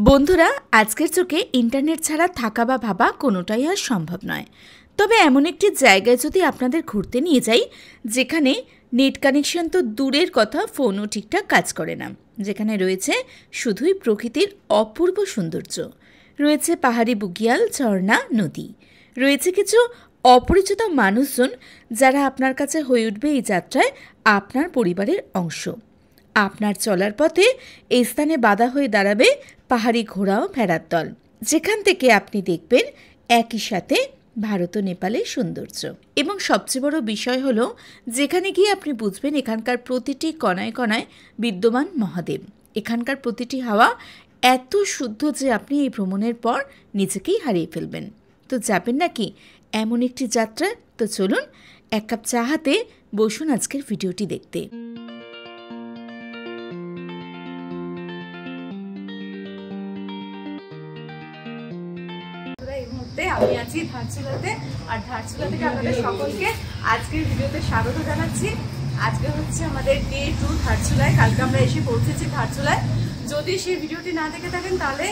বন্ধুরা, আজকের যুগে ইন্টারনেট ছাড়া থাকা বা ভাবা কোনোটাই আর সম্ভব নয়। তবে এমন একটি জায়গায় যদি আপনাদের ঘুরতে নিয়ে যাই, যেখানে নেট কানেকশন তো দূরের কথা, ফোনও ঠিকঠাক কাজ করে না, যেখানে রয়েছে শুধুই প্রকৃতির অপূর্ব সৌন্দর্য, রয়েছে পাহাড়ি বুগিয়াল, ঝর্ণা, নদী, রয়েছে কিছু অপরিচিত মানুষজন যারা আপনার কাছে হয়ে উঠবে এই যাত্রায় আপনার পরিবারের অংশ। আপনার চলার পথে এই স্থানে বাধা হয়ে দাঁড়াবে পাহাড়ি ঘোড়া ও ভেড়ার দল, যেখান থেকে আপনি দেখবেন একই সাথে ভারত ও নেপালের সৌন্দর্য। এবং সবচেয়ে বড় বিষয় হলো, যেখানে গিয়ে আপনি বুঝবেন এখানকার প্রতিটি কণায় কণায় বিদ্যমান মহাদেব। এখানকার প্রতিটি হাওয়া এত শুদ্ধ যে আপনি এই ভ্রমণের পর নিজেকেই হারিয়ে ফেলবেন। তো যাবেন নাকি এমন একটি যাত্রা? তো চলুন এক কাপ চা হাতে বসুন আজকের ভিডিওটি দেখতে। আমি আছি ধারচুলাতে, আর ধারচুলা থেকে আপনাদের সকলকে আজকের ভিডিওতে স্বাগত জানাচ্ছি। আজকে হচ্ছে আমাদের ডে 2 ধারচুলায়। কালকে আমরা এসে পৌঁছেছি ধারচুলায়। যদি সেই ভিডিওটি না দেখে থাকেন তাহলে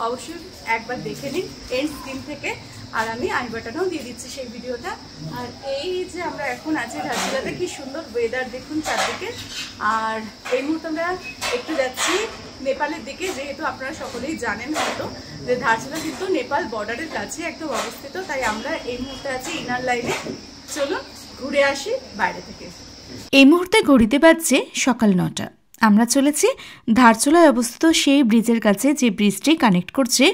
অবশ্যই একবার দেখে নিন এন্ড স্ক্রিন থেকে, আর আমি আই বাটনেও দিয়ে দিচ্ছি সেই ভিডিওটা। আর এই যে আমরা এখন আছি ধারচুলাতে, কি সুন্দর ওয়েদার দেখুন চারদিকে। আর এই মুহূর্তে আমরা একটু যাচ্ছি নেপালের দিকে, যেহেতু আপনারা সকলেই জানেন হয়তো যে ধারচুলা কিন্তু নেপাল বর্ডারের কাছে একদম অবস্থিত। তাই আমরা এই মুহূর্তে আছি ইনার লাইনে। চলুন ঘুরে আসি বাইরে থেকে। এই মুহূর্তে ঘড়িতে বাজছে সকাল 9টা। আমরা চলেছি ধারচুলায় অবস্থিত সেই ব্রিজের কাছে, যে ব্রিজটি কানেক্ট করছে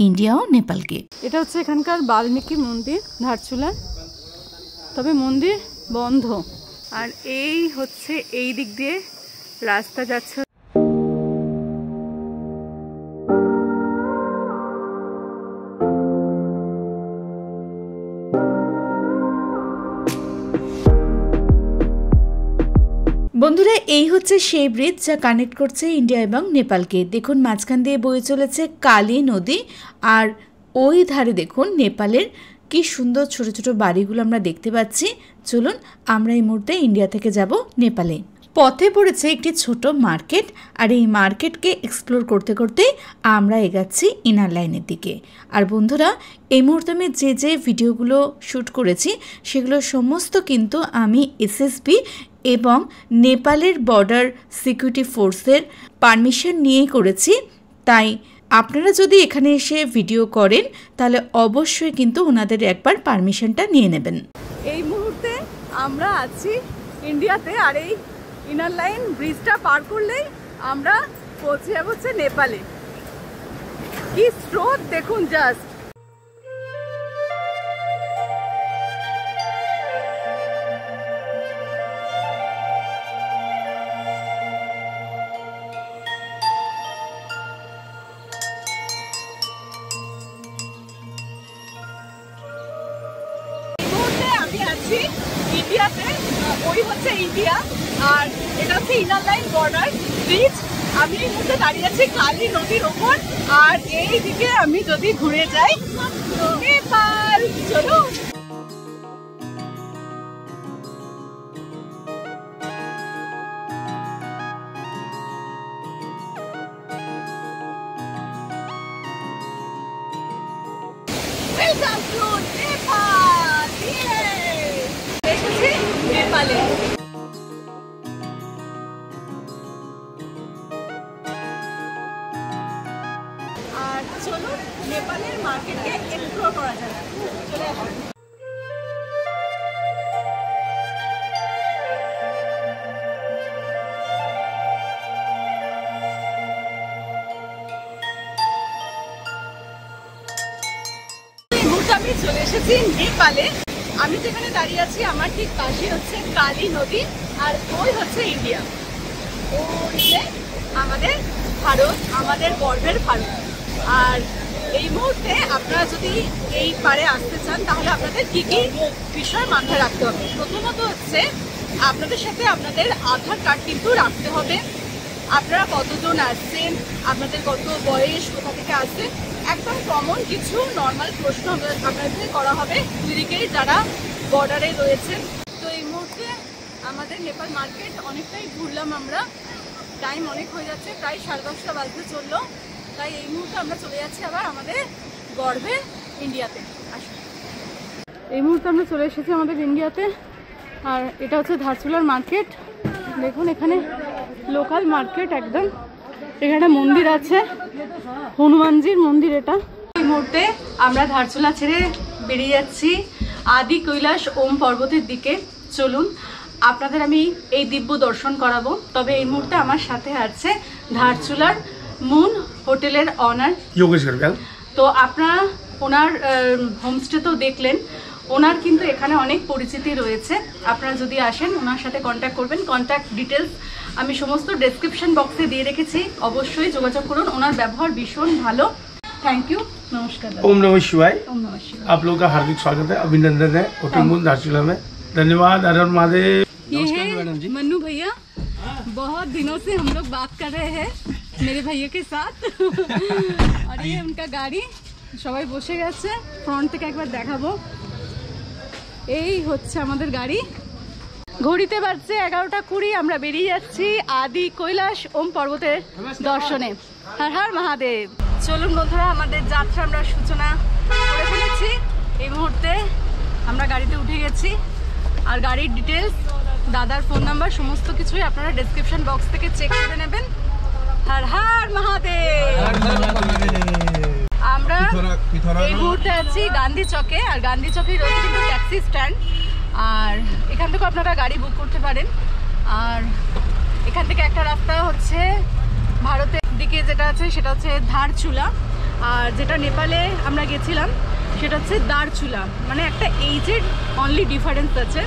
ইন্ডিয়া ও নেপালকে। এটা হচ্ছে এখানকার বাল্মীকি মন্দির ধারচুলা, তবে মন্দির বন্ধ। আর এই হচ্ছে এই দিক দিয়ে রাস্তা যাচ্ছে। বন্ধুরা, এই হচ্ছে সেই ব্রিজ যা কানেক্ট করছে ইন্ডিয়া এবং নেপালকে। দেখুন মাঝখান দিয়ে বয়ে চলেছে কালী নদী, আর ওই ধারে দেখুন নেপালের কি সুন্দর ছোট ছোট বাড়িগুলো আমরা দেখতে পাচ্ছি। চলুন আমরা এই মুহূর্তে ইন্ডিয়া থেকে যাব নেপালে। পথে পড়েছে একটি ছোট মার্কেট, আর এই মার্কেটকে এক্সপ্লোর করতে করতেই আমরা এগাচ্ছি ইনার লাইনের দিকে। আর বন্ধুরা, এই মুহূর্তে আমি যে ভিডিওগুলো শ্যুট করেছি সেগুলো সমস্ত কিন্তু আমি এসএসবি এবং নেপালের বর্ডার সিকিউরিটি ফোর্সের পারমিশন নিয়েই করেছি। তাই আপনারা যদি এখানে এসে ভিডিও করেন তাহলে অবশ্যই কিন্তু ওনাদের একবার পারমিশনটা নিয়ে নেবেন। এই মুহূর্তে আমরা আছি ইন্ডিয়াতে, আর এই ইনার লাইন ব্রিজটা পার করলেই আমরা পৌঁছে যাবো হচ্ছে নেপালে। কি স্রোত দেখুন জাস্ট। আমি আছি ইন্ডিয়াতে, ওই হচ্ছে ইন্ডিয়া আর এটা হচ্ছে ইনার লাইন বর্ডার ব্রিজ। আমি এই মুহূর্তে দাঁড়িয়ে আছি কালী নদীর ওপর, আর এই দিকে আমি যদি ঘুরে যাই নেপাল। চলো নেপালে। আর চলো নেপালের মার্কেটকে এক্সপ্লোর করা যাক। চলে আসুন। আমি চলে এসেছি নেপালে। আমি যেখানে দাঁড়িয়ে আছি আমার ঠিক পাশে হচ্ছে কালী নদী, আর ওই হচ্ছে ইন্ডিয়া। ওই যে আমাদের ভারত, আমাদের গর্বের ভারত। আর এই মুহূর্তে আপনারা যদি এই পারে আসতে চান তাহলে আপনাদের কি কি বিষয় মাথায় রাখতে হবে। প্রথমত হচ্ছে আপনাদের সাথে আপনাদের আধার কার্ড কিন্তু রাখতে হবে। আপনারা কতজন আসছেন, আপনাদের কত বয়স, কোথা থেকে আসছেন, একদম কমন কিছু নর্মাল প্রশ্ন আপনাদের করা হবে দুদিকেই যারা বর্ডারে রয়েছেন। তো এই মুহূর্তে আমাদের নেপাল মার্কেট অনেকটাই ঘুরলাম আমরা, টাইম অনেক হয়ে যাচ্ছে, প্রায় 10:30 বাজতে চললো। তাই এই মুহূর্তে আমরা চলে যাচ্ছি আবার আমাদের গর্বে ইন্ডিয়াতে। আসুন, এই মুহূর্তে আমরা চলে এসেছি আমাদের ইন্ডিয়াতে। আর এটা হচ্ছে ধারচুলার মার্কেট। দেখুন এখানে লোকাল মার্কেট একদম। এখানে মন্দির আছে, হনুমানজির মন্দির এটা। এই মুহূর্তে আমরা ধারচুলা ছেড়ে বেরিয়ে যাচ্ছি আদি কৈলাস ওম পর্বতের দিকে। চলুন আপনাদের আমি এই দিব্য দর্শন করাবো। তবে এই মুহূর্তে আমার সাথে আছে ধারচুলার মুন হোটেলের অনার যোগেশ সরকার। তো আপনারা ওনার হোমস্টে তো দেখলেন, ওনার কিন্তু এখানে অনেক পরিচিতি রয়েছে। আপনারা যদি আসেন ওনার সাথে কন্ট্যাক্ট করবেন। কন্ট্যাক্ট ডিটেলস আমি সমস্ত ডেসক্রিপশন বক্সে দিয়ে রেখেছি, অবশ্যই যোগাযোগ করুন। ওনার ব্যবহার भीषण ভালো। थैंक यू, नमस्कार। ओम नमः शिवाय। ओम नमः शिवाय। आप लोगों का हार्दिक स्वागत है, अभिनंदन है होटल मून धारचूला में। धन्यवाद। हर हर महादेव। ये है मन्नू भैया, बहुत दिनों से हम लोग बात कर रहे हैं मेरे भैया के साथ। और ये उनका गाड़ी, সবাই বসে গেছে। ফ্রন্ট থেকে একবার দেখাবো। এই হচ্ছে আমাদের গাড়ি। ঘড়িতে বাজছে 11:20। আমরা বেরিয়ে যাচ্ছি আদি কৈলাস ওম পর্বতের দর্শনে। হর হর মহাদেব। চলুন বন্ধুরা, আমাদের যাত্রা আমরা সূচনা করে ফেলেছি। এই মুহূর্তে আমরা গাড়িতে উঠে গেছি। আর গাড়ির ডিটেলস, দাদার ফোন নাম্বার, সমস্ত কিছুই আপনারা ডেসক্রিপশন বক্স থেকে চেক করে নেবেন। হর হর মহাদেব। আমরা এই মুহূর্তে আছি গান্ধী চকে। আর গান্ধী চকে রয়েছে কিন্তু ট্যাক্সি স্ট্যান্ড। আর এখান থেকে আপনারা গাড়ি বুক করতে পারেন। আর এখান থেকে একটা রাস্তা হচ্ছে ভারতের দিকে যেটা আছে সেটা হচ্ছে ধারচুলা। আর যেটা নেপালে আমরা গেছিলাম সেটা হচ্ছে দারচুলা। মানে একটা এইজের অনলি ডিফারেন্স আছে।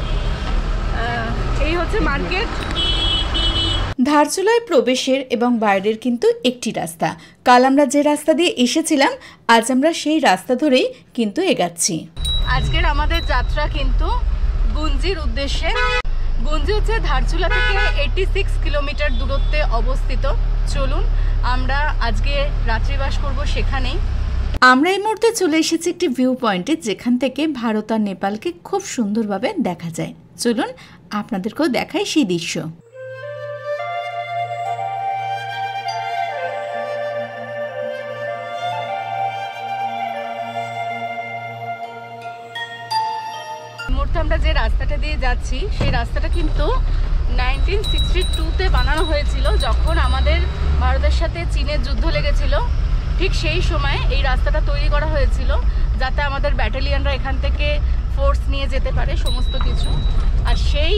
এই হচ্ছে মার্কেট। ধারচুলায় প্রবেশের এবং বাইরের কিন্তু একটি রাস্তা। কাল আমরা যে রাস্তা দিয়ে এসেছিলাম, আজ আমরা সেই রাস্তা ধরেই কিন্তু এগাচ্ছি। আজকের আমাদের যাত্রা কিন্তু গুঞ্জির উদ্দেশ্যে। গুঞ্জি হচ্ছে ধারচুলা থেকে 86 কিলোমিটার দূরত্বে অবস্থিত। চলুন আমরা আজকে রাত্রিবাস করব সেখানেই। আমরা এই মুহূর্তে চলে এসেছি একটি ভিউ পয়েন্টে, যেখান থেকে ভারত আর নেপালকে খুব সুন্দরভাবে দেখা যায়। চলুন আপনাদেরকেও দেখাই সেই দৃশ্য। আমরা যে রাস্তাটা দিয়ে যাচ্ছি সেই রাস্তাটা কিন্তু 1962-তে বানানো হয়েছিল, যখন আমাদের ভারতের সাথে চীনের যুদ্ধ লেগেছিল। ঠিক সেই সময় এই রাস্তাটা তৈরি করা হয়েছিল, যাতে আমাদের ব্যাটালিয়নরা এখান থেকে ফোর্স নিয়ে যেতে পারে সমস্ত কিছু। আর সেই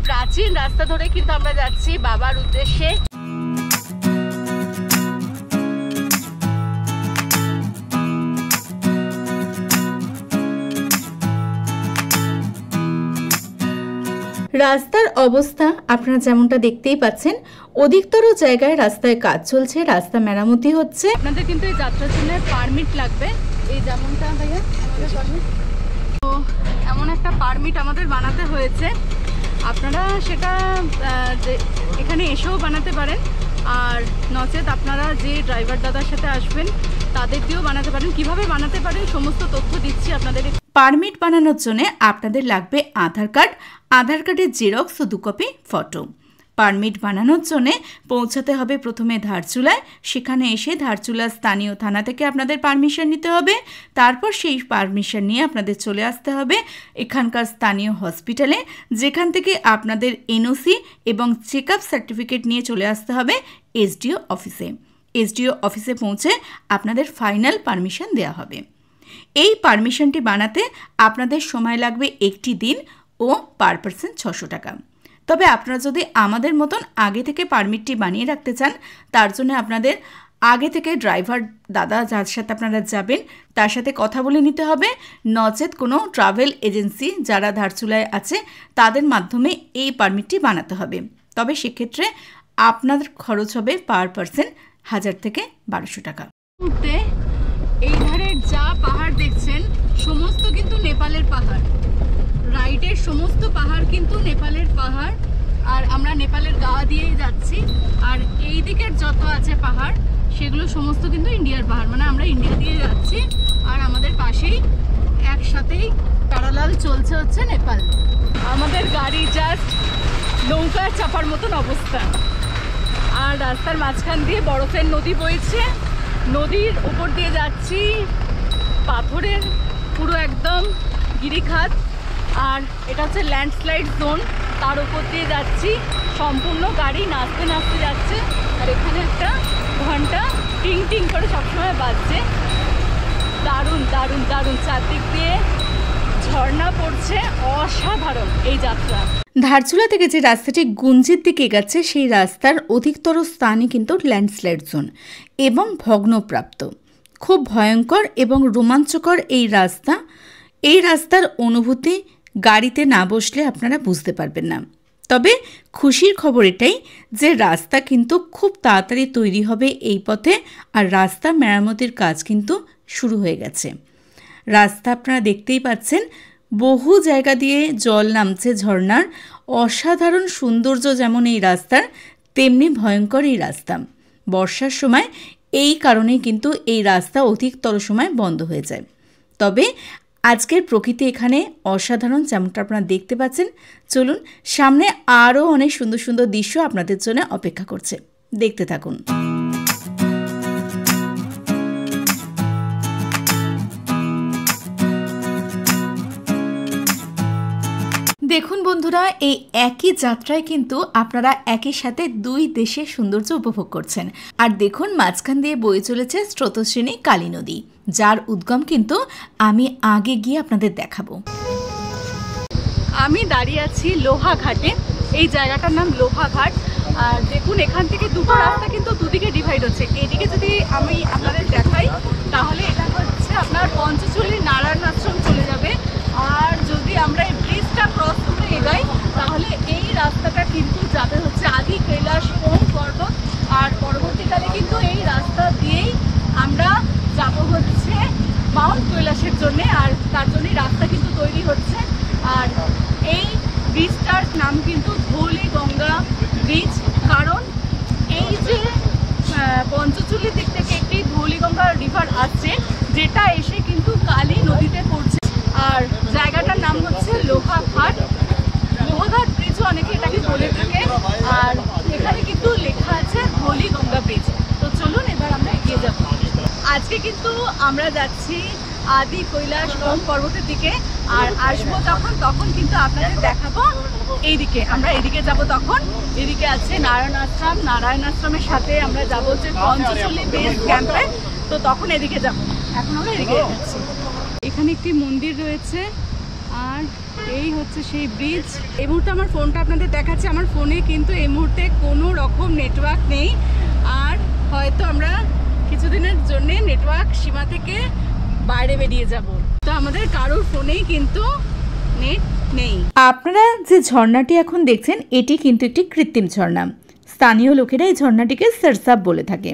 প্রাচীন রাস্তা ধরে কিন্তু আমরা যাচ্ছি বাবার উদ্দেশ্যে। রাস্তার অবস্থা আপনারা যেমনটা দেখতেই পাচ্ছেন, অধিকতর জায়গায় রাস্তায় কাজ চলছে, রাস্তা মেরামতি হচ্ছে। আপনাদের কিন্তু এই যাত্রার জন্য পারমিট লাগবে, এই যেমনটা ভাইয়া তো এমন একটা পারমিট আমাদের বানাতে হয়েছে। আপনারা সেটা এখানে এসেও বানাতে পারেন, আর নচেত আপনারা যে ড্রাইভার দাদার সাথে আসবেন তাদের দিয়েও বানাতে পারেন। কিভাবে বানাতে পারেন সমস্ত তথ্য দিচ্ছি আপনাদের। পারমিট বানানোর জন্য আপনাদের লাগবে আধার কার্ড, আধার কার্ডের জেরক্স ও 2 কপি ফটো। পারমিট বানানোর জন্য পৌঁছাতে হবে প্রথমে ধারচুলায়। সেখানে এসে ধারচুলা স্থানীয় থানা থেকে আপনাদের পারমিশন নিতে হবে। তারপর সেই পারমিশন নিয়ে আপনাদের চলে আসতে হবে এখানকার স্থানীয় হসপিটালে, যেখান থেকে আপনাদের এনওসি এবং চেক আপ সার্টিফিকেট নিয়ে চলে আসতে হবে এসডিও অফিসে। এসডিও অফিসে পৌঁছে আপনাদের ফাইনাল পারমিশন দেওয়া হবে। এই পারমিশনটি বানাতে আপনাদের সময় লাগবে 1টি দিন ও পার পারসন 600 টাকা। তবে আপনারা যদি আমাদের মতন আগে থেকে পারমিটটি বানিয়ে রাখতে চান, তার জন্য আপনাদের আগে থেকে ড্রাইভার দাদা যার সাথে আপনারা যাবেন তার সাথে কথা বলে নিতে হবে, নচেত কোনো ট্রাভেল এজেন্সি যারা ধারচুলায় আছে তাদের মাধ্যমে এই পারমিটটি বানাতে হবে। তবে সেক্ষেত্রে আপনাদের খরচ হবে পার পারসন 1000 থেকে 1200 টাকা। এই ধারের যা পাহাড় দেখছেন সমস্ত কিন্তু নেপালের পাহাড়। রাইটের সমস্ত পাহাড় কিন্তু নেপালের পাহাড়। আর আমরা নেপালের গা দিয়েই যাচ্ছি। আর এই দিকের যত আছে পাহাড় সেগুলো সমস্ত কিন্তু ইন্ডিয়ার পাহাড়। মানে আমরা ইন্ডিয়া দিয়ে যাচ্ছি আর আমাদের পাশেই একসাথেই প্যারালাল চলছে হচ্ছে নেপাল। আমাদের গাড়ি জাস্ট নৌকা চাপার মতন অবস্থা। আর রাস্তার মাঝখান দিয়ে বরফের নদী বইছে। নদীর উপর দিয়ে যাচ্ছি, পাথরের পুরো একদম গিরিখাত, আর এটা হচ্ছে ল্যান্ডস্লাইড জোন, তার উপর দিয়ে যাচ্ছি। সম্পূর্ণ গাড়ি নাচতে নাচতে যাচ্ছে, আর এখানে একটা ঘন্টা টিং টিং করে সবসময় বাজছে। দারুণ দারুণ দারুণ, চারদিক দিয়ে ঝর্ণা পড়ছে, অসাধারণ এই যাত্রা। ধারচুলা থেকে যে রাস্তাটি গুঞ্জির দিকে এগাচ্ছে সেই রাস্তার অধিকতর স্থানই কিন্তু ল্যান্ডস্লাইড জোন এবং ভগ্নপ্রাপ্ত। খুব ভয়ঙ্কর এবং রোমাঞ্চকর এই রাস্তার অনুভূতি গাড়িতে না বসলে আপনারা বুঝতে পারবেন না। তবে খুশির খবর এটাই যে রাস্তা কিন্তু খুব তাড়াতাড়ি তৈরি হবে এই পথে, আর রাস্তা মেরামতির কাজ কিন্তু শুরু হয়ে গেছে। রাস্তা আপনারা দেখতেই পাচ্ছেন, বহু জায়গা দিয়ে জল নামছে ঝর্ণার। অসাধারণ সৌন্দর্য যেমন এই রাস্তার, তেমনি ভয়ঙ্কর এই রাস্তা। বর্ষার সময় এই কারণেই কিন্তু এই রাস্তা অধিকতর সময় বন্ধ হয়ে যায়। তবে আজকের প্রকৃতি এখানে অসাধারণ, যেমনটা আপনারা দেখতে পাচ্ছেন। চলুন, সামনে আরও অনেক সুন্দর সুন্দর দৃশ্য আপনাদের জন্য অপেক্ষা করছে, দেখতে থাকুন। দেখুন বন্ধুরা, এই একই যাত্রায় কিন্তু আপনারা একই সাথে দুই দেশের সৌন্দর্য উপভোগ করছেন। আর দেখুন, মাঝখান দিয়ে বয়ে চলেছে স্রোতস্বিনী কালী নদী, যার উদ্গম কিন্তু আমি আগে গিয়ে আপনাদের দেখাবো। আমি দাঁড়িয়ে আছি লোহাঘাটে, এই জায়গাটার নাম লোহাঘাট। আর দেখুন, এখান থেকে দুটো রাস্তা কিন্তু দুদিকে ডিভাইড হচ্ছে। এদিকে যদি আমি আপনাদের দেখাই, তাহলে এটা হচ্ছে আপনার পঞ্চচল্লী নারায়ণ আশ্রম চলে যাবে। আর যদি আমরা এই ব্রিজটা ক্রস করে এগাই, তাহলে এই রাস্তাটা কিন্তু যাবে হচ্ছে আদি কৈলাস পর্বত। আর পরবর্তীকালে কিন্তু এই রাস্তা দিয়েই আমরা যাব হচ্ছে মাউন্ট কৈলাসের জন্যে, আর তার জন্যই রাস্তা কিন্তু তৈরি হচ্ছে। আর এই ব্রিজটার নাম কিন্তু ধৌলি গঙ্গা ব্রিজ, কারণ এই যে পঞ্চচল্লির দিক থেকে একটি ধৌলি গঙ্গা রিভার আসছে, যেটা এসে কিন্তু কালী নদীতে পড়ছে। আর জায়গাটার নাম হচ্ছে লোহাঘাট। লোহাঘাট ব্রিজও অনেকে এটাকে বলে থাকে। আর এখানে কিন্তু লেখা আছে ধৌলি গঙ্গা ব্রিজ। তো চলুন এবার আমরা এগিয়ে যাব। আজকে কিন্তু আমরা যাচ্ছি আদি কৈলাস পর্বতের দিকে, আর আসবো তখন কিন্তু আপনাদের দেখাবো এইদিকে। আমরা এদিকে যাব, তখন এদিকে আছে নারায়ণ আশ্রম। নারায়ণ আশ্রমের সাথে আমরা যাবো হচ্ছে পঞ্চচল্লী বেস ক্যাম্পে। তো তখন এদিকে যাব, এখন আমরা এদিকে যাচ্ছি। এখানে একটি মন্দির রয়েছে, আর এই হচ্ছে সেই ব্রিজ। এই মুহূর্তে আমার ফোনটা আপনাদের দেখাচ্ছে, আমার ফোনে কিন্তু এই মুহূর্তে কোনো রকম নেটওয়ার্ক নেই। আর হয়তো আমরা কিছুদিনের জন্য নেটওয়ার্ক সীমা থেকে বাইরে বেরিয়ে যাব, তো আমাদের কারোর ফোনেই কিন্তু নেট নেই। আপনারা যে ঝর্ণাটি এখন দেখছেন, এটি কিন্তু একটি কৃত্রিম ঝর্ণা। স্থানীয় লোকেরা এই ঝর্ণাটিকে সারসাপ বলে থাকে।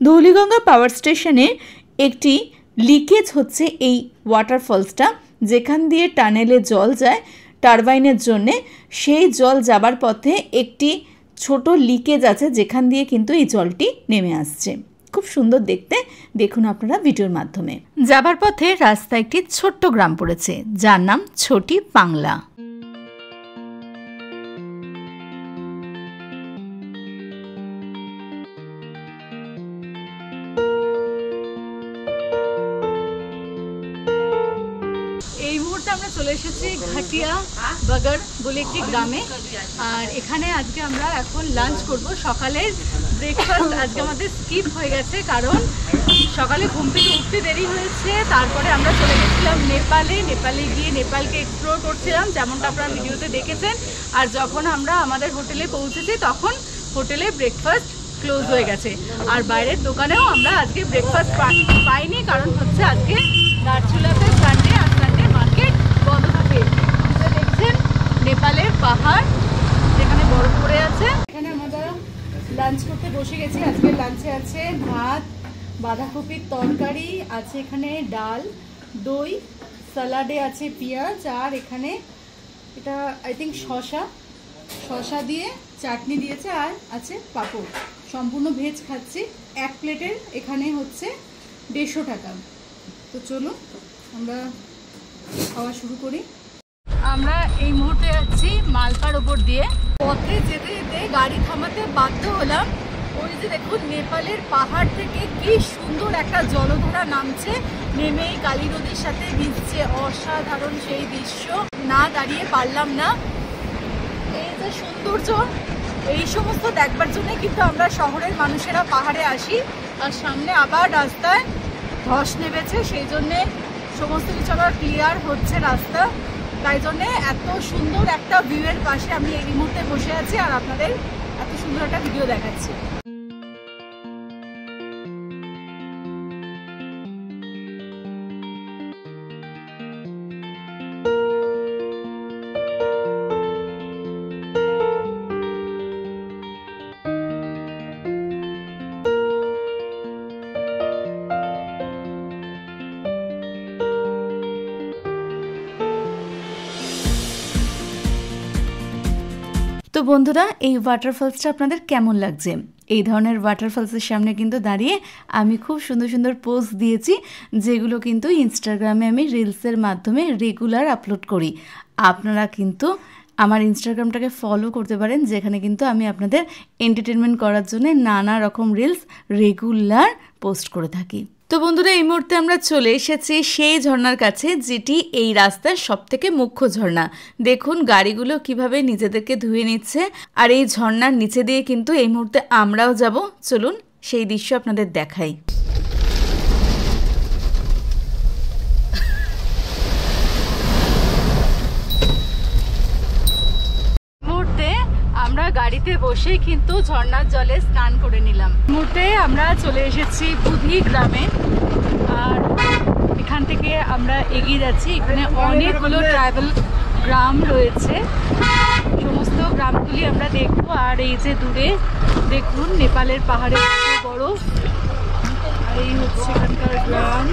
ধৌলিগঙ্গা পাওয়ার স্টেশনে একটি লিকেজ হচ্ছে এই ওয়াটারফলসটা, যেখান দিয়ে টানেলে জল যায় টারবাইনের জন্যে। সেই জল যাবার পথে একটি ছোট লিকেজ আছে, যেখান দিয়ে কিন্তু এই জলটি নেমে আসছে। খুব সুন্দর দেখতে, দেখুন আপনারা ভিডিওর মাধ্যমে। যাবার পথে রাস্তায় একটি ছোট্ট গ্রাম পড়েছে, যার নাম ছোটি পাংলা। এই মুহূর্তে আমরা চলে এসেছি ঘাটিয়া বাগার বলে একটি গ্রামে। আর এখানে আজকে আমরা এখন লাঞ্চ করব। সকালের ব্রেকফাস্ট আজকে আমাদের স্কিপ হয়ে গেছে, কারণ সকালে ঘুম থেকে উঠতে দেরি হয়েছে। তারপরে আমরা চলে গেছিলাম নেপালে গিয়ে নেপালকে এক্সপ্লোর করছিলাম, যেমনটা আপনারা ভিডিওতে দেখেছেন। আর যখন আমরা আমাদের হোটেলে পৌঁছেছি, তখন হোটেলে ব্রেকফাস্ট ক্লোজ হয়ে গেছে। আর বাইরের দোকানেও আমরা আজকে ব্রেকফাস্ট পাইনি, কারণ হচ্ছে আজকে দারচুলাতে সানডে, আর সানডে মার্কেট বন্ধ থাকে। দেখছেন নেপালের পাহাড় যেখানে বরফ পড়ে আছে। এখানে আমরা লাঞ্চ করতে বসে গেছি। আজকে লাঞ্চে আছে ভাত, বাঁধাকপির তরকারি আছে, এখানে ডাল, দই, স্যালাডে আছে পেঁয়াজ, আর এখানে এটা আই থিঙ্ক শসা দিয়ে চাটনি দিয়েছে, আর আছে পাঁপড়। সম্পূর্ণ ভেজ খাচ্ছি। এক প্লেটের এখানে হচ্ছে 150 টাকা। তো চলো আমরা খাওয়া শুরু করি। আমরা এই মুহূর্তে যাচ্ছি মালপার ওপর দিয়ে। পথে যেতে যেতে গাড়ি থামাতে বাধ্য হলাম। ওই যে দেখুন নেপালের পাহাড় থেকে কি সুন্দর একটা জলধারা নামছে, নেমেই কালী নদীর সাথে মিশছে। অসাধারণ সেই দৃশ্য, না দাঁড়িয়ে পারলাম না। এই যে সৌন্দর্য, এই সমস্ত দেখবার জন্য কিন্তু আমরা শহরের মানুষেরা পাহাড়ে আসি। আর সামনে আবার রাস্তায় ধস নেমেছে, সেই জন্যে সমস্ত কিছু আবার ক্লিয়ার হচ্ছে রাস্তা। তাই জন্যে এত সুন্দর একটা ভিউয়ের পাশে আমি এই মুহূর্তে বসে আছি আর আপনাদের এত সুন্দর একটা ভিডিও দেখাচ্ছি। তো বন্ধুরা, এই ওয়াটারফলসটা আপনাদের কেমন লাগছে? এই ধরনের ওয়াটারফলসের সামনে কিন্তু দাঁড়িয়ে আমি খুব সুন্দর সুন্দর পোজ দিয়েছি, যেগুলো কিন্তু ইনস্টাগ্রামে আমি রিলসের মাধ্যমে রেগুলার আপলোড করি। আপনারা কিন্তু আমার ইনস্টাগ্রামটাকে ফলো করতে পারেন, যেখানে কিন্তু আমি আপনাদের এন্টারটেনমেন্ট করার জন্য নানা রকম রিলস রেগুলার পোস্ট করে থাকি। তো বন্ধুরা, এই মুহূর্তে আমরা চলে এসেছি সেই ঝর্ণার কাছে, যেটি এই রাস্তার সবথেকে মুখ্য ঝর্ণা। দেখুন গাড়িগুলো কিভাবে নিজেদেরকে ধুয়ে নিচ্ছে, আর এই ঝর্ণার নিচে দিয়ে কিন্তু এই মুহূর্তে আমরাও যাব। চলুন সেই দৃশ্য আপনাদের দেখাই। আমরা গাড়িতে বসেই কিন্তু ঝর্ণার জলে স্নান করে নিলাম। মুহূর্তে আমরা চলে এসেছি বুধি গ্রামে, আর এখান থেকে আমরা এগিয়ে যাচ্ছি। এখানে অনেকগুলো ট্রাইবাল গ্রাম রয়েছে, সমস্ত গ্রামগুলি আমরা দেখবো। আর এই যে দূরে দেখুন নেপালের পাহাড়ের বড়, আর এই হচ্ছে এখানকার গ্রাম।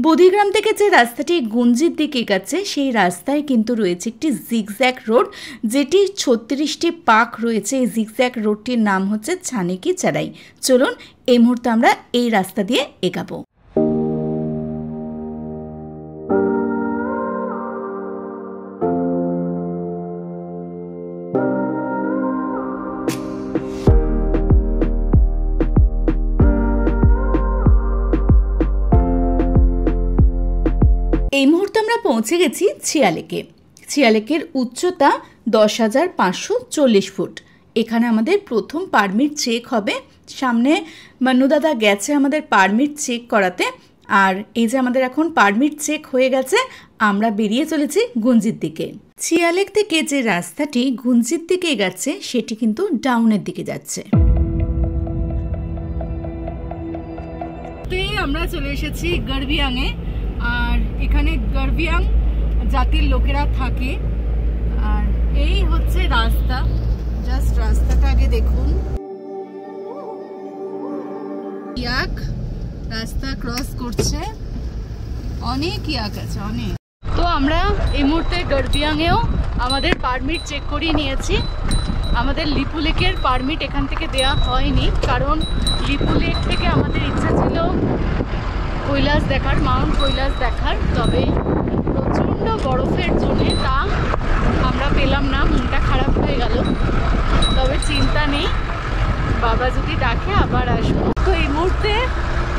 বোধিগ্রাম থেকে যে রাস্তাটি গুঞ্জির দিকে গেছে, সেই রাস্তায় কিন্তু রয়েছে একটি জিগজ্যাগ রোড, যেটি 36টি পাক রয়েছে। এই জিগজ্যাগ রোডটির নাম হচ্ছে ছানিকি চারাই। চলুন এই মুহূর্তে আমরা এই রাস্তা দিয়ে এগাবো। এই মুহূর্তে আমরা পৌঁছে গেছি ছিয়ালেকে। ছিয়ালেকের উচ্চতা 10,540 ফুট। এখানে আমাদের প্রথম পারমিট চেক হবে। সামনে মান্নুদাদা গেছে আমাদের পারমিট চেক করাতে, আর এই যে আমাদের এখন পারমিট চেক হয়ে গেছে, আমরা বেরিয়ে চলেছি গুঞ্জির দিকে। ছিয়ালেক থেকে যে রাস্তাটি গুঞ্জির দিকে গেছে, সেটি কিন্তু ডাউনের দিকে যাচ্ছে। আমরা চলে এসেছি গার্বিয়াংয়ে, আর এখানে গার্বিয়াং জাতির লোকেরা থাকে। আর এই হচ্ছে রাস্তা, জাস্ট রাস্তাটা আগে দেখুন। ইয়াক রাস্তা ক্রস করছে, অনেক ইয়াক আছে, অনেক। তো আমরা এই মুহূর্তে গার্বিয়াংয়েও আমাদের পারমিট চেক করিয়ে নিয়েছি। আমাদের লিপু লেকের পারমিট এখান থেকে দেওয়া হয়নি, কারণ লিপু লেক থেকে আমাদের ইচ্ছা ছিল কৈলাস দেখার, মাউন্ট কৈলাস দেখার। তবে প্রচণ্ড বরফের জন্য তা আমরা পেলাম না, মনটা খারাপ হয়ে গেল। তবে চিন্তা নেই, বাবা যদি ডাকে আবার আসবো। তো এই মুহূর্তে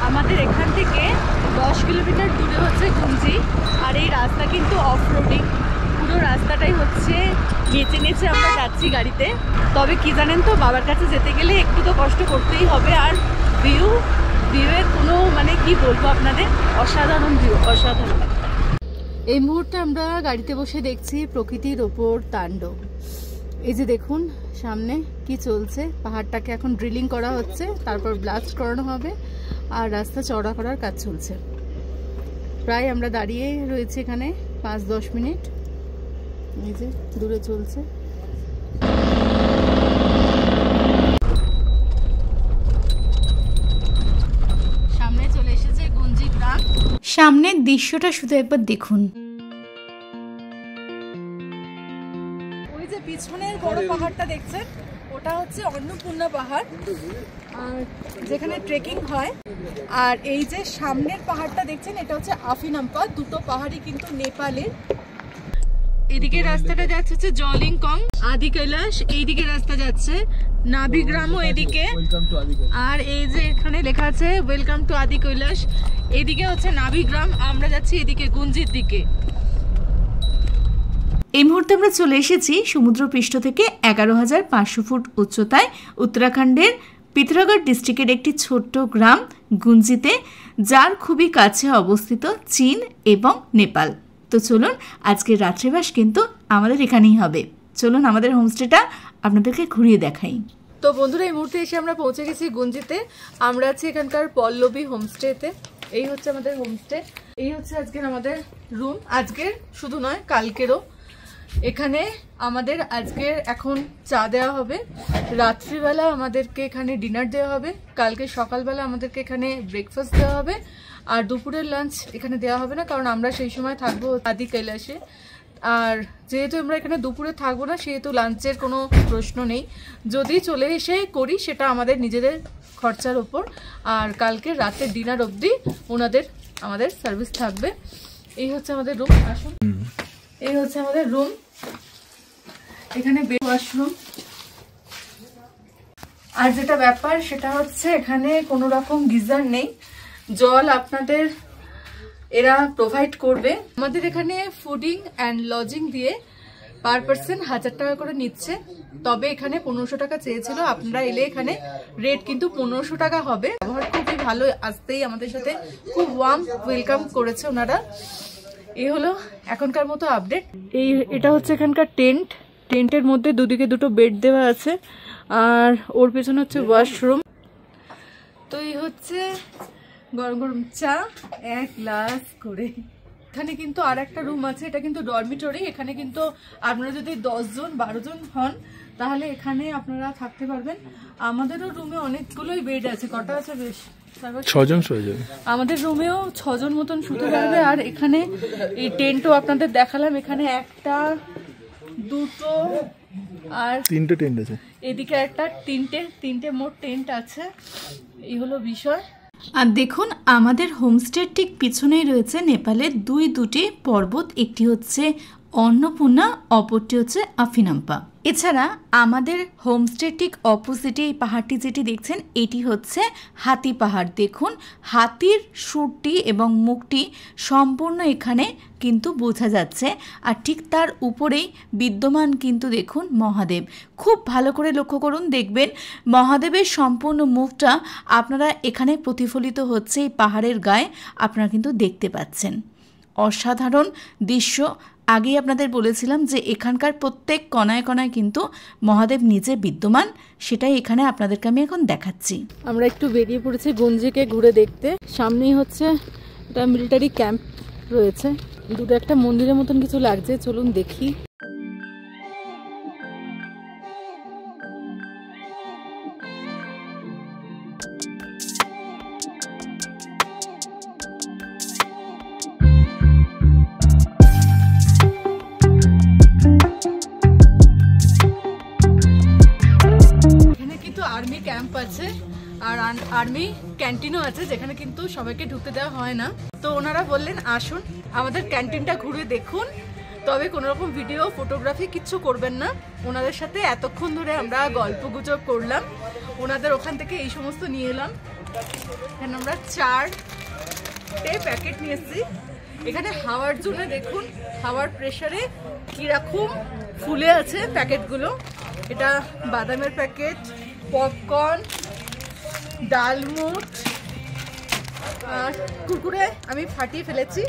আমাদের এখান থেকে 10 কিলোমিটার দূরে হচ্ছে গুঞ্জি, আর এই রাস্তা কিন্তু অফ রোডিং। পুরো রাস্তাটাই হচ্ছে নেচে নেচে আমরা যাচ্ছি গাড়িতে। তবে কি জানেন তো, বাবার কাছে যেতে গেলে একটু তো কষ্ট করতেই হবে। আর ভিউয়ের কোনো মানে কি বলবো আপনাদের, অসাধারণ ভিউ, অসাধারণ। এই মুহূর্তে আমরা গাড়িতে বসে দেখছি প্রকৃতির ওপর তাণ্ডব। এই যে দেখুন সামনে কি চলছে, পাহাড়টাকে এখন ড্রিলিং করা হচ্ছে, তারপর ব্লাস্ট করানো হবে, আর রাস্তা চওড়া করার কাজ চলছে। প্রায় আমরা দাঁড়িয়ে রয়েছি এখানে 5-10 মিনিট। এই যে দূরে চলছে। সামনে চলে এসেছে গুঞ্জি গ্রাম। সামনের দৃশ্যটা শুধু একবার দেখুন। ওই যে পিছনের বড় পাহাড়টা দেখছেন, ওটা হচ্ছে অন্নপূর্ণা পাহাড়, আর যেখানে ট্রেকিং হয়। আর এই যে সামনের পাহাড়টা দেখছেন, এটা হচ্ছে আফিনাম্পা। দুটো পাহাড়ই কিন্তু নেপালের। এদিকে রাস্তাটা যাচ্ছে হচ্ছে জলিংকং, আদি কৈলাস, এইদিকে রাস্তা যাচ্ছে নাভিগ্রামও এদিকে, আর এই যে এখানে লেখা আছে ওয়েলকাম টু আদি কৈলাস, এদিকে হচ্ছে নাভিগ্রাম, আমরা যাচ্ছি এদিকে গুঞ্জির দিকে। এই মুহূর্তে আমরা চলে এসেছি সমুদ্রপৃষ্ঠ থেকে 11,500 ফুট উচ্চতায় উত্তরাখণ্ডের পিথৌরাগড় ডিস্ট্রিক্টের একটি ছোট্ট গ্রাম গুঞ্জিতে, যার খুবই কাছে অবস্থিত চীন এবং নেপাল। তো চলুন আজকের রাত্রিবাস কিন্তু আমাদের এখানেই হবে। চলুন আমাদের হোমস্টেটা আপনাদেরকে ঘুরিয়ে দেখাই। তো বন্ধুরা, এই মুহূর্তে এসে আমরা পৌঁছে গেছি গুঞ্জিতে। আমরা আছি এখানকার পল্লবী হোমস্টেতে। এই হচ্ছে আমাদের হোমস্টে, এই হচ্ছে আজকের আমাদের রুম। আজকের শুধু নয়, কালকেরও। এখানে আমাদের আজকের এখন চা দেওয়া হবে, রাত্রিবেলা আমাদেরকে এখানে ডিনার দেওয়া হবে, কালকে সকালবেলা আমাদেরকে এখানে ব্রেকফাস্ট দেওয়া হবে, আর দুপুরের লাঞ্চ এখানে দেওয়া হবে না, কারণ আমরা সেই সময় থাকবো আদি কৈলাসে। আর যেহেতু আমরা এখানে দুপুরে থাকবো না, সেহেতু লাঞ্চের কোনো প্রশ্ন নেই। যদি চলে এসে করি সেটা আমাদের নিজেদের খরচার ওপর, আর কালকে রাতের ডিনার অবধি আমাদের সার্ভিস থাকবে। এই হচ্ছে আমাদের রুম। আসুন, এই হচ্ছে আমাদের রুম। এখানে ওয়াশরুম। আর যেটা ব্যাপার সেটা হচ্ছে এখানে কোনো রকম গিজার নেই, জল আপনাদের এরা প্রোভাইড করবে। আমাদের এখানে ফুডিং অ্যান্ড লজিং দিয়ে পার পার্সন 1000 টাকা করে নিচ্ছে, তবে এখানে 1500 টাকা চেয়েছিল। আপনারা এলে এখানে রেট কিন্তু 1500 টাকা হবে। ব্যবহার খুবই ভালো, আসতেই আমাদের সাথে খুব ওয়ার্ম ওয়েলকাম করেছে ওনারা। এই হলো এখনকার মতো আপডেট। এটা হচ্ছে এখানকার টেন্টের মধ্যে দুদিকে দুটো বেড দেওয়া আছে, আর ওর পেছনে হচ্ছে ওয়াশরুম। তো এই হচ্ছে গরম গরম চা 1 গ্লাস করে। এখানে কিন্তু আর একটা রুম আছে, এটা কিন্তু ডরমিটরি। এখানে কিন্তু আপনারা যদি 10 জন 12 জন হন তাহলে এখানে আপনারা থাকতে পারবেন। আমাদেরও রুমে অনেকগুলোই বেড আছে। কটা আছে? বেশ 6 জন শুয়ে যাবে। আমাদের রুমেও 6 জন মতন শুতে পারবে। আর এখানে এই টেন্টও আপনাদের দেখালাম, এখানে একটা, দুটো আর 3টে টেন্ট আছে, এদিকে একটা, তিনটে মোট টেন্ট আছে। এই হলো বিষয়। আর দেখুন আমাদের হোমস্টের ঠিক পিছনেই রয়েছে নেপালের দুটি পর্বত, একটি হচ্ছে অন্নপূর্ণা, অপরটি হচ্ছে আফিনাম্পা। এছাড়া আমাদের হোমস্টের ঠিক অপোজিটে এই পাহাড়টি যেটি দেখছেন, এটি হচ্ছে হাতি পাহাড়। দেখুন হাতির সুরটি এবং মুখটি সম্পূর্ণ এখানে কিন্তু বোঝা যাচ্ছে, আর ঠিক তার উপরেই বিদ্যমান কিন্তু দেখুন মহাদেব। খুব ভালো করে লক্ষ্য করুন, দেখবেন মহাদেবের সম্পূর্ণ মুখটা আপনারা এখানে প্রতিফলিত হচ্ছে এই পাহাড়ের গায়ে, আপনারা কিন্তু দেখতে পাচ্ছেন। অসাধারণ দৃশ্য। আগেই আপনাদের বলেছিলাম যে এখানকার প্রত্যেক কণায় কণায় কিন্তু মহাদেব নিজে বিদ্যমান, সেটাই এখানে আপনাদেরকে আমি এখন দেখাচ্ছি। আমরা একটু বেরিয়ে পড়েছি গুঞ্জিকে ঘুরে দেখতে। সামনেই হচ্ছে একটা মিলিটারি ক্যাম্প রয়েছে, দুটো একটা মন্দিরের মতন কিছু লাগছে, চলুন দেখি। আর্মি ক্যাম্প আছে আর আর্মি ক্যান্টিনও আছে, যেখানে কিন্তু সবাইকে ঢুকতে দেওয়া হয় না। তো ওনারা বললেন আসুন আমাদের ক্যান্টিনটা ঘুরে দেখুন, তবে কোনো রকম ভিডিও ফটোগ্রাফি কিচ্ছু করবেন না। ওনাদের সাথে এতক্ষণ ধরে আমরা গল্প গুজব করলাম, ওনাদের ওখান থেকে এই সমস্ত নিয়ে এলাম। এখানে আমরা 4টে প্যাকেট নিয়ে এসেছি। এখানে হাওয়ার জন্য দেখুন হাওয়ার প্রেসারে কিরকম ফুলে আছে প্যাকেটগুলো। এটা বাদামের প্যাকেট, পপকর্ন, ডালমুট আর কুরকুরে আমি ফাটিয়ে ফেলেছি।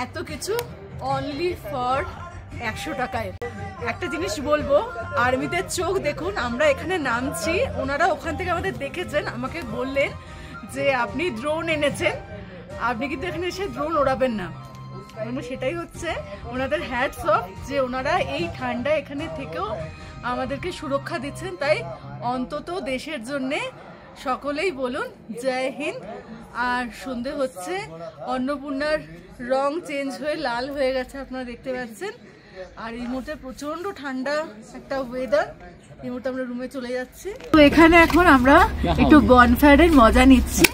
এত কিছু অনলি ফর 100 টাকায়। একটা জিনিস বলবো, আর্মিতে চোখ দেখুন। আমরা এখানে নামছি, ওনারা ওখান থেকে আমাদের দেখেছেন, আমাকে বললেন যে আপনি ড্রোন এনেছেন, আপনি কিন্তু এখানে এসে ড্রোন ওড়াবেন না। মানে সেটাই হচ্ছে ওনাদের হ্যাটস অফ, যে ওনারা এই ঠান্ডা এখানে থেকেও আমাদেরকে সুরক্ষা দিচ্ছেন। তাই অন্তত দেশের জন্যে সকলেই বলুন জয় হিন্দ। আর সন্ধে হচ্ছে, অন্নপূর্ণার রং চেঞ্জ হয়ে লাল হয়ে গেছে, আপনারা দেখতে পাচ্ছেন। আর এই মুহূর্তে প্রচন্ড ঠান্ডা একটা ওয়েদার। এই মুহূর্তে আমরা রুমে চলে যাচ্ছি। তো এখানে এখন আমরা একটু বনফায়ারের মজা নিচ্ছি।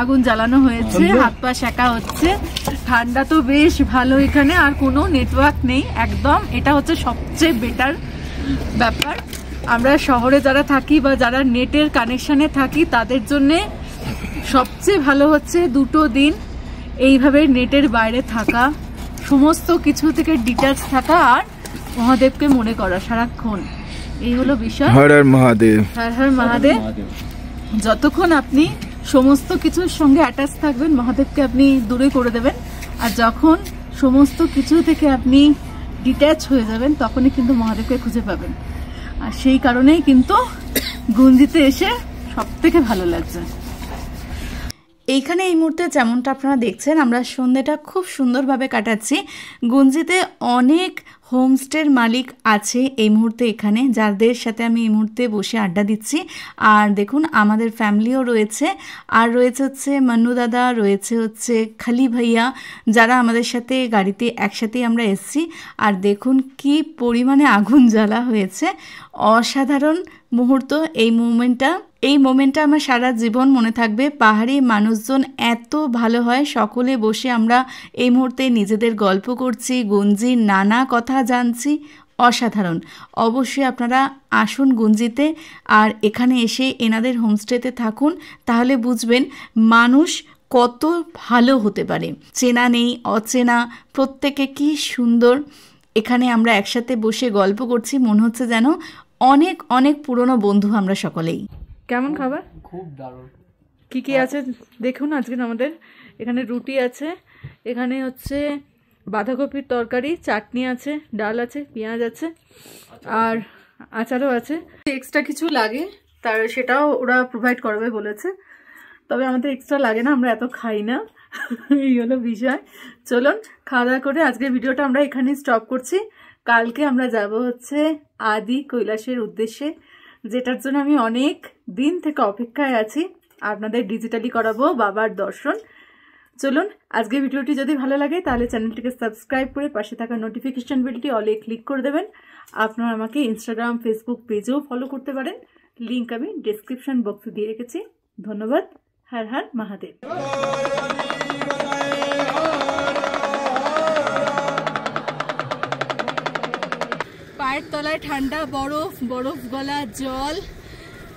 আগুন জ্বালানো হয়েছে, হাত পা সেকা হচ্ছে। ঠান্ডা তো বেশ ভালো এখানে, আর কোনো নেটওয়ার্ক নেই একদম। এটা হচ্ছে সবচেয়ে বেটার ব্যাপার। আমরা শহরে যারা থাকি বা যারা নেটের কানেকশানে থাকি তাদের জন্যে সবচেয়ে ভালো হচ্ছে 2 দিন এইভাবে নেটের বাইরে থাকা, সমস্ত কিছু থেকে ডিটাচ থাকা আর মহাদেবকে মনে করা সারাক্ষণ। এই হলো বিষয়। হর হর মহাদেব, হর হর মহাদেব। যতক্ষণ আপনি সমস্ত কিছুর সঙ্গে অ্যাটাচ থাকবেন, মহাদেবকে আপনি দূরে করে দেবেন। আর যখন সমস্ত কিছু থেকে আপনি ডিট্যাচ হয়ে যাবেন তখনই কিন্তু মহাদেবকে খুঁজে পাবেন। আর সেই কারণেই কিন্তু গুঞ্জিতে এসে সব থেকে ভালো লাগছে। এইখানে এই মুহূর্তে যেমনটা আপনারা দেখছেন, আমরা সন্ধ্যেটা খুব সুন্দরভাবে কাটাচ্ছি। গুঞ্জিতে অনেক হোমস্টের মালিক আছে এই মুহূর্তে এখানে, যাদের সাথে আমি এই মুহূর্তে বসে আড্ডা দিচ্ছি। আর দেখুন আমাদের ফ্যামিলিও রয়েছে, আর রয়েছে হচ্ছে মান্নু দাদা, রয়েছে হচ্ছে খালি ভাইয়া, যারা আমাদের সাথে গাড়িতে একসাথেই আমরা এসছি। আর দেখুন কি পরিমাণে আগুন জ্বালা হয়েছে, অসাধারণ মুহূর্ত এই মোমেন্টটা আমার সারা জীবন মনে থাকবে। পাহাড়ি মানুষজন এত ভালো হয়, সকলে বসে আমরা এই মুহূর্তে নিজেদের গল্প করছি, গুঞ্জির নানা কথা জানছি, অসাধারণ। অবশ্যই আপনারা আসুন গুঞ্জিতে, আর এখানে এসে এনাদের হোমস্টেতে থাকুন, তাহলে বুঝবেন মানুষ কত ভালো হতে পারে। চেনা নেই, অচেনা, প্রত্যেকে কি সুন্দর। এখানে আমরা একসাথে বসে গল্প করছি, মনে হচ্ছে যেন অনেক অনেক পুরনো বন্ধু আমরা সকলেই। কেমন খাবার? খুব দারুণ। কি কি আছে দেখুন। আজকে আমাদের এখানে রুটি আছে, এখানে হচ্ছে বাঁধাকপির তরকারি, চাটনি আছে, ডাল আছে, পেঁয়াজ আছে, আর আচারও আছে। এক্সট্রা কিছু লাগে তার সেটাও ওরা প্রোভাইড করবে বলেছে, তবে আমাদের এক্সট্রা লাগে না, আমরা এত খাই না। এই হলো বিষয়। চলুন খাওয়া দাওয়া করে আজকের ভিডিওটা আমরা এখানে স্টপ করছি। কালকে আমরা যাব হচ্ছে আদি কৈলাসের উদ্দেশ্যে, যেটার জন্য আমি অনেক দিন থেকে অপেক্ষায় আছি। আপনাদের ডিজিটালি করাবো বাবার দর্শন। চলুন আজকের ভিডিওটি যদি ভালো লাগে তাহলে চ্যানেলটিকে সাবস্ক্রাইব করে পাশে থাকা নোটিফিকেশন বেলটি অলে ক্লিক করে দেবেন। আপনারা আমাকে ইনস্টাগ্রাম, ফেসবুক পেজেও ফলো করতে পারেন, লিঙ্ক আমি ডেসক্রিপশন বক্সে দিয়ে রেখেছি। ধন্যবাদ। হর হর মহাদেব। পায়ের তলায় ঠান্ডা বরফ, বরফ গলা জল,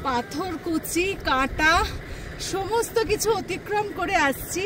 পাথর কুচি, কাঁটা, সমস্ত কিছু অতিক্রম করে আসছি।